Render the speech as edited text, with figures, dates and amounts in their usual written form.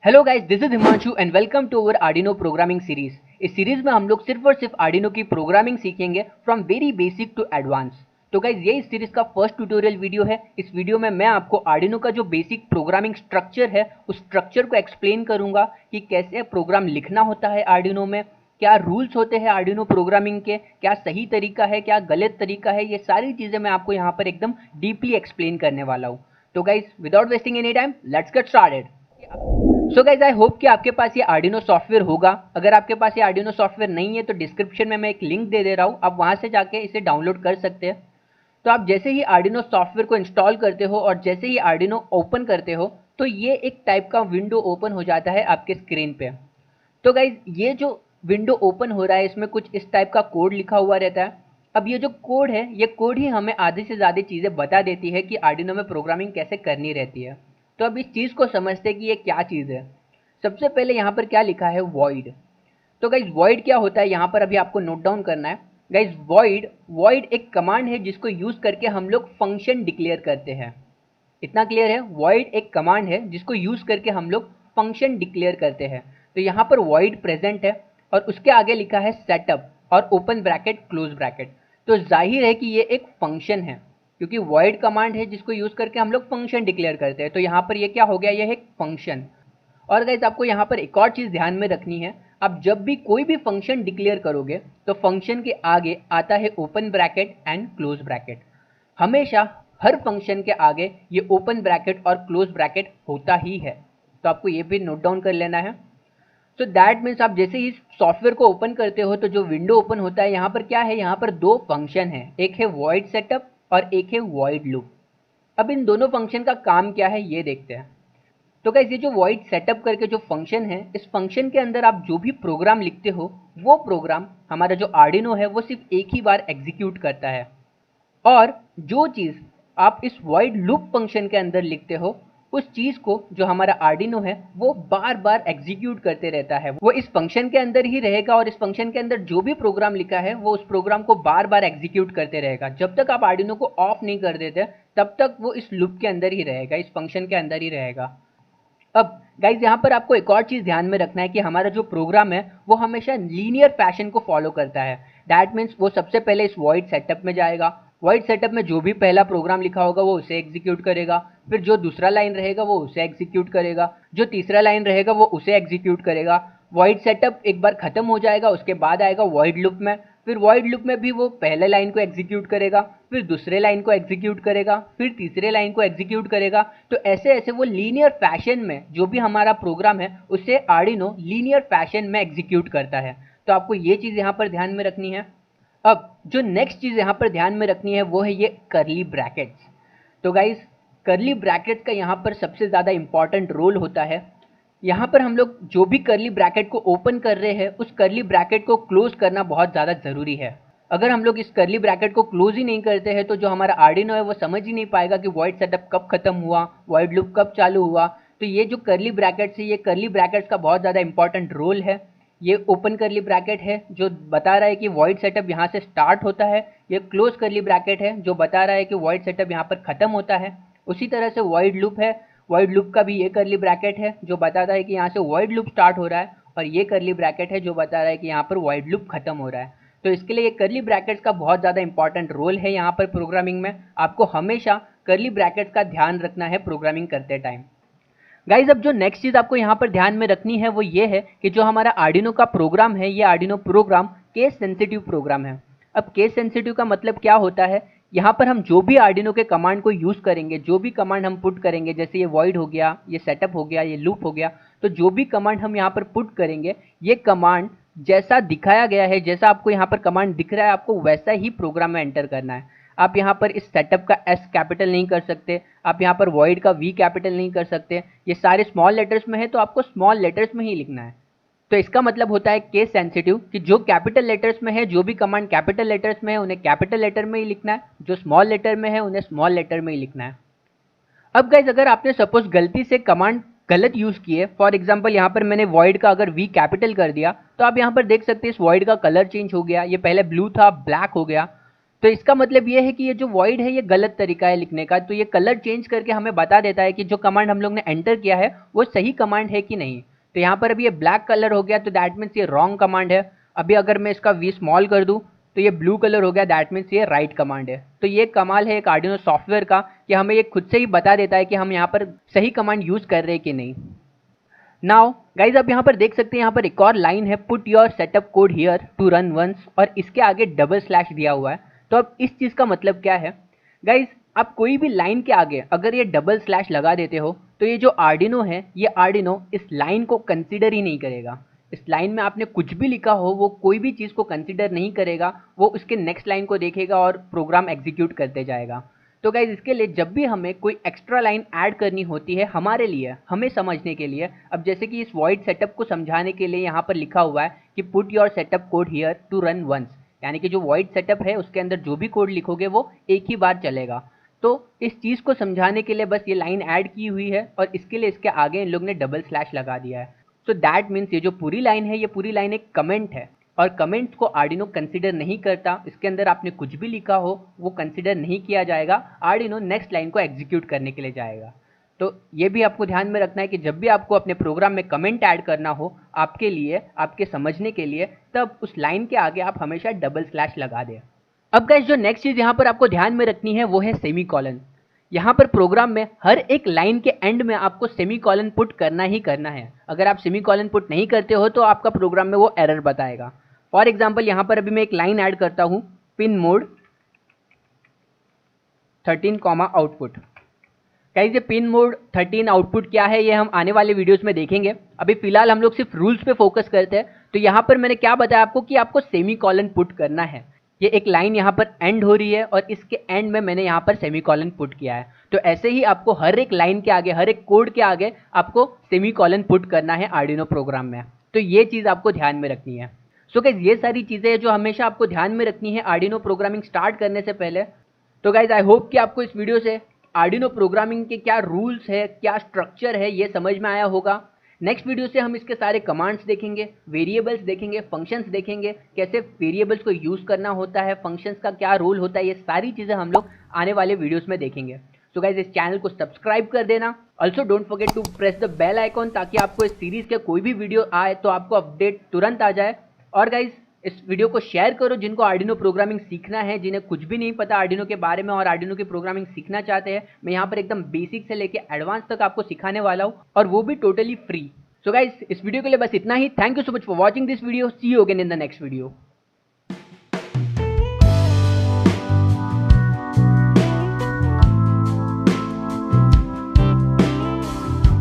Hello guys, this is Himanshu and welcome to our Arduino programming series. इस series में हम लोग सिर्फ और सिर्फ आर्डिनो की प्रोग्रामिंग सीखेंगे from very basic to advance. तो गाइस, ये इस सीरीज का फर्स्ट ट्यूटोरियल वीडियो है। इस वीडियो में मैं आपको आर्डिनो का जो बेसिक प्रोग्रामिंग स्ट्रक्चर है उस स्ट्रक्चर को एक्सप्लेन करूंगा कि कैसे प्रोग्राम लिखना होता है आर्डिनो में, क्या रूल्स होते हैं आर्डिनो प्रोग्रामिंग के, क्या सही तरीका है, क्या गलत तरीका है। ये सारी चीज़ें मैं आपको यहाँ पर एकदम डीपली एक्सप्लेन करने वाला हूँ। तो guys, without wasting any time, let's get started. So guys, I hope कि आपके पास ये आर्डिनो सॉफ्टवेयर होगा। अगर आपके पास ये आर्डिनो सॉफ्टवेयर नहीं है तो डिस्क्रिप्शन में मैं एक लिंक दे दे रहा हूँ, आप वहाँ से जाके इसे डाउनलोड कर सकते हैं। तो आप जैसे ही आर्डिनो सॉफ्टवेयर को इंस्टॉल करते हो और जैसे ही आर्डिनो ओपन करते हो तो ये एक टाइप का विंडो ओपन हो जाता है आपके स्क्रीन पे। तो गाइज, ये जो विंडो ओपन हो रहा है इसमें कुछ इस टाइप का कोड लिखा हुआ रहता है। अब ये जो कोड है, ये कोड ही हमें आधी से ज़्यादा चीज़ें बता देती है कि आर्डिनो में प्रोग्रामिंग कैसे करनी रहती है। तो अब इस चीज़ को समझते हैं कि ये क्या चीज़ है। सबसे पहले यहाँ पर क्या लिखा है, वॉइड। तो गाइज, वॉइड क्या होता है यहाँ पर अभी आपको नोट डाउन करना है। गाइज, वॉइड वॉइड एक कमांड है जिसको यूज़ करके हम लोग फंक्शन डिक्लेयर करते हैं। इतना क्लियर है? वॉइड एक कमांड है जिसको यूज़ करके हम लोग फंक्शन डिक्लेयर करते हैं। तो यहाँ पर वॉइड प्रेजेंट है और उसके आगे लिखा है सेटअप और ओपन ब्रैकेट क्लोज ब्रैकेट। तो जाहिर है कि ये एक फंक्शन है, क्योंकि वॉइड कमांड है जिसको यूज़ करके हम लोग फंक्शन डिक्लेयर करते हैं। तो यहाँ पर ये क्या हो गया, ये है एक फंक्शन। और गाइज, आपको यहाँ पर एक और चीज़ ध्यान में रखनी है। आप जब भी कोई भी फंक्शन डिक्लेयर करोगे तो फंक्शन के आगे आता है open bracket and close bracket. हमेशा हर फंक्शन के आगे ये ओपन ब्रैकेट और क्लोज ब्रैकेट होता ही है। तो आपको ये भी नोट डाउन कर लेना है। सो दैट मीन्स आप जैसे ही सॉफ्टवेयर को ओपन करते हो तो जो विंडो ओपन होता है, यहाँ पर क्या है, यहाँ पर दो फंक्शन है, एक है वॉइड सेटअप और एक है वॉइड लूप। अब इन दोनों फंक्शन का काम क्या है ये देखते हैं। तो गाइस, ये जो वॉइड सेटअप करके जो फंक्शन है, इस फंक्शन के अंदर आप जो भी प्रोग्राम लिखते हो वो प्रोग्राम हमारा जो आर्डिनो है वो सिर्फ एक ही बार एग्जीक्यूट करता है। और जो चीज़ आप इस वॉइड लूप फंक्शन के अंदर लिखते हो उस चीज़ को जो हमारा आर्डिनो है वो बार बार एग्जीक्यूट करते रहता है। वो इस फंक्शन के अंदर ही रहेगा और इस फंक्शन के अंदर जो भी प्रोग्राम लिखा है वो उस प्रोग्राम को बार बार एग्जीक्यूट करते रहेगा। जब तक आप आर्डिनो को ऑफ नहीं कर देते तब तक वो इस लूप के अंदर ही रहेगा, इस फंक्शन के अंदर ही रहेगा। अब गाइज, यहाँ पर आपको एक और चीज़ ध्यान में रखना है कि हमारा जो प्रोग्राम है वो हमेशा लीनियर फैशन को फॉलो करता है। दैट मीन्स वो सबसे पहले इस वॉइड सेटअप में जाएगा। वॉइड सेटअप में जो भी पहला प्रोग्राम लिखा होगा वो उसे एग्जीक्यूट करेगा, फिर जो दूसरा लाइन रहेगा वो उसे एग्जीक्यूट करेगा, जो तीसरा लाइन रहेगा वो उसे एग्जीक्यूट करेगा। वॉइड सेटअप एक बार खत्म हो जाएगा, उसके बाद आएगा वॉइड लूप में। फिर वॉइड लूप में भी वो पहले लाइन को एग्जीक्यूट करेगा, फिर दूसरे लाइन को एग्जीक्यूट करेगा, फिर तीसरे लाइन को एग्जीक्यूट करेगा। तो ऐसे ऐसे वो लीनियर फैशन में जो भी हमारा प्रोग्राम है उसे आर्डिनो लीनियर फैशन में एग्जीक्यूट करता है। तो आपको ये चीज़ यहाँ पर ध्यान में रखनी है। अब जो नेक्स्ट चीज़ यहाँ पर ध्यान में रखनी है वो है ये करली ब्रैकेट्स। तो गाइज, करली ब्रैकेट का यहाँ पर सबसे ज़्यादा इंपॉर्टेंट रोल होता है। यहाँ पर हम लोग जो भी करली ब्रैकेट को ओपन कर रहे हैं उस करली ब्रैकेट को क्लोज करना बहुत ज़्यादा ज़रूरी है। अगर हम लोग इस करली ब्रैकेट को क्लोज ही नहीं करते हैं तो जो हमारा आर्डिनो है वो समझ ही नहीं पाएगा कि वॉइड सेटअप कब खत्म हुआ, वॉइड लूप कब चालू हुआ। तो ये जो करली ब्रैकेट्स है, ये करली ब्रैकेट्स का बहुत ज़्यादा इंपॉर्टेंट रोल है। ये ओपन करली ब्रैकेट है जो बता रहा है कि वॉइड सेटअप यहाँ से स्टार्ट होता है। ये क्लोज करली ब्रैकेट है जो बता रहा है कि वॉइड सेटअप यहाँ पर ख़त्म होता है। उसी तरह से वॉइड लूप है, वॉइड लूप का भी ये करली ब्रैकेट है जो बताता है कि यहाँ से वॉइड लूप स्टार्ट हो रहा है, और ये करली ब्रैकेट है जो बता रहा है कि यहाँ पर वॉइड लूप खत्म हो रहा है। तो इसके लिए ये करली ब्रैकेट्स का बहुत ज़्यादा इंपॉर्टेंट रोल है यहाँ पर प्रोग्रामिंग में। आपको हमेशा करली ब्रैकेट्स का ध्यान रखना है प्रोग्रामिंग करते टाइम। गाइज, अब जो नेक्स्ट चीज़ आपको यहाँ पर ध्यान में रखनी है वो ये है कि जो हमारा आर्डिनो का प्रोग्राम है, ये Arduino program case sensitive program है। अब केस सेंसिटिव का मतलब क्या होता है, यहाँ पर हम जो भी आर्डिनो के कमांड को यूज़ करेंगे, जो भी कमांड हम पुट करेंगे, जैसे ये वॉइड हो गया, ये सेटअप हो गया, ये लूप हो गया, तो जो भी कमांड हम यहाँ पर पुट करेंगे ये कमांड जैसा दिखाया गया है, जैसा आपको यहाँ पर कमांड दिख रहा है, आपको वैसा ही प्रोग्राम में एंटर करना है। आप यहाँ पर इस सेटअप का एस कैपिटल नहीं कर सकते, आप यहाँ पर वॉइड का वी कैपिटल नहीं कर सकते। ये सारे स्मॉल लेटर्स में है तो आपको स्मॉल लेटर्स में ही लिखना है। तो इसका मतलब होता है केस सेंसिटिव कि जो कैपिटल लेटर्स में है, जो भी कमांड कैपिटल लेटर्स में है उन्हें कैपिटल लेटर में ही लिखना है, जो स्मॉल लेटर में है उन्हें स्मॉल लेटर में ही लिखना है। अब गाइज, अगर आपने सपोज गलती से कमांड गलत यूज़ की है, फॉर एग्जांपल यहाँ पर मैंने वॉइड का अगर वी कैपिटल कर दिया तो आप यहाँ पर देख सकते हैं इस वॉइड का कलर चेंज हो गया। ये पहले ब्लू था, ब्लैक हो गया। तो इसका मतलब ये है कि ये जो वॉइड है ये गलत तरीका है लिखने का। तो ये कलर चेंज करके हमें बता देता है कि जो कमांड हम लोग ने एंटर किया है वो सही कमांड है कि नहीं। तो यहाँ पर अभी ये ब्लैक कलर हो गया, तो दैट मीन्स ये रॉन्ग कमांड है। अभी अगर मैं इसका वी स्मॉल कर दूँ तो ये ब्लू कलर हो गया, दैट मीन्स ये राइट कमांड है। तो ये कमाल है एक आर्डिनो सॉफ्टवेयर का कि हमें ये खुद से ही बता देता है कि हम यहाँ पर सही कमांड यूज़ कर रहे हैं कि नहीं। नाउ गाइज आप यहाँ पर देख सकते हैं, यहाँ पर एक और लाइन है, put your setup code here to run once, और इसके आगे डबल स्लैश दिया हुआ है। तो अब इस चीज़ का मतलब क्या है गाइज, आप कोई भी लाइन के आगे अगर ये डबल स्लैश लगा देते हो तो ये जो आर्डिनो है, ये आर्डिनो इस लाइन को कंसिडर ही नहीं करेगा। इस लाइन में आपने कुछ भी लिखा हो वो कोई भी चीज़ को कंसिडर नहीं करेगा, वो उसके नेक्स्ट लाइन को देखेगा और प्रोग्राम एग्जीक्यूट करते जाएगा। तो गाइज इसके लिए जब भी हमें कोई एक्स्ट्रा लाइन ऐड करनी होती है हमारे लिए, हमें समझने के लिए, अब जैसे कि इस वॉइड सेटअप को समझाने के लिए यहाँ पर लिखा हुआ है कि put your setup code here to run once, यानी कि जो वॉइड सेटअप है उसके अंदर जो भी कोड लिखोगे वो एक ही बार चलेगा। तो इस चीज़ को समझाने के लिए बस ये लाइन ऐड की हुई है और इसके लिए इसके आगे इन लोग ने डबल स्लैश लगा दिया है। सो दैट मीन्स ये जो पूरी लाइन है, ये पूरी लाइन एक कमेंट है और कमेंट्स को आर्डिनो कंसीडर नहीं करता। इसके अंदर आपने कुछ भी लिखा हो वो कंसीडर नहीं किया जाएगा, आर्डिनो नेक्स्ट लाइन को एग्जीक्यूट करने के लिए जाएगा। तो ये भी आपको ध्यान में रखना है कि जब भी आपको अपने प्रोग्राम में कमेंट ऐड करना हो आपके लिए, आपके समझने के लिए, तब उस लाइन के आगे आप हमेशा डबल स्लैश लगा दें। अब गाइस जो नेक्स्ट चीज़ यहाँ पर आपको ध्यान में रखनी है वो है सेमी कॉलन। यहाँ पर प्रोग्राम में हर एक लाइन के एंड में आपको सेमी कॉलन पुट करना ही करना है। अगर आप सेमी कॉलन पुट नहीं करते हो तो आपका प्रोग्राम में वो एरर बताएगा। फॉर एग्जाम्पल यहाँ पर अभी मैं एक लाइन ऐड करता हूँ, पिन मोड 13 आउटपुट। गाइस ये पिन मोड 13 आउटपुट क्या है ये हम आने वाले वीडियोस में देखेंगे। अभी फिलहाल हम लोग सिर्फ रूल्स पे फोकस करते हैं। तो यहाँ पर मैंने क्या बताया आपको कि आपको सेमी कॉलन पुट करना है। ये एक लाइन यहाँ पर एंड हो रही है और इसके एंड में मैंने यहाँ पर सेमी कॉलन पुट किया है। तो ऐसे ही आपको हर एक लाइन के आगे, हर एक कोड के आगे आपको सेमी कॉलन पुट करना है आर्डिनो प्रोग्राम में। तो ये चीज़ आपको ध्यान में रखनी है। सो गाइस ये सारी चीज़ें जो हमेशा आपको ध्यान में रखनी है आर्डिनो प्रोग्रामिंग स्टार्ट करने से पहले। तो गाइस आई होप कि आपको इस वीडियो से आर्डिनो प्रोग्रामिंग के क्या रूल्स है, क्या स्ट्रक्चर है, ये समझ में आया होगा। नेक्स्ट वीडियो से हम इसके सारे कमांड्स देखेंगे, वेरिएबल्स देखेंगे, फंक्शंस देखेंगे, कैसे वेरिएबल्स को यूज़ करना होता है, फंक्शंस का क्या रोल होता है, ये सारी चीज़ें हम लोग आने वाले वीडियोस में देखेंगे। सो गाइस इस चैनल को सब्सक्राइब कर देना। Also don't forget to press the bell icon ताकि आपको इस सीरीज़ के कोई भी वीडियो आए तो आपको अपडेट तुरंत आ जाए। और गाइस इस वीडियो को शेयर करो जिनको आर्डिनो प्रोग्रामिंग सीखना है, जिन्हें कुछ भी नहीं पता आर्डिनो के बारे में और आर्डिनो की प्रोग्रामिंग सीखना चाहते हैं। मैं यहाँ पर एकदम बेसिक से लेके एडवांस तक आपको सिखाने वाला हूँ और वो भी टोटली फ्री। सो गाइस इस वीडियो के लिए बस इतना ही। Thank you so much for watching this video. See you again in the next video.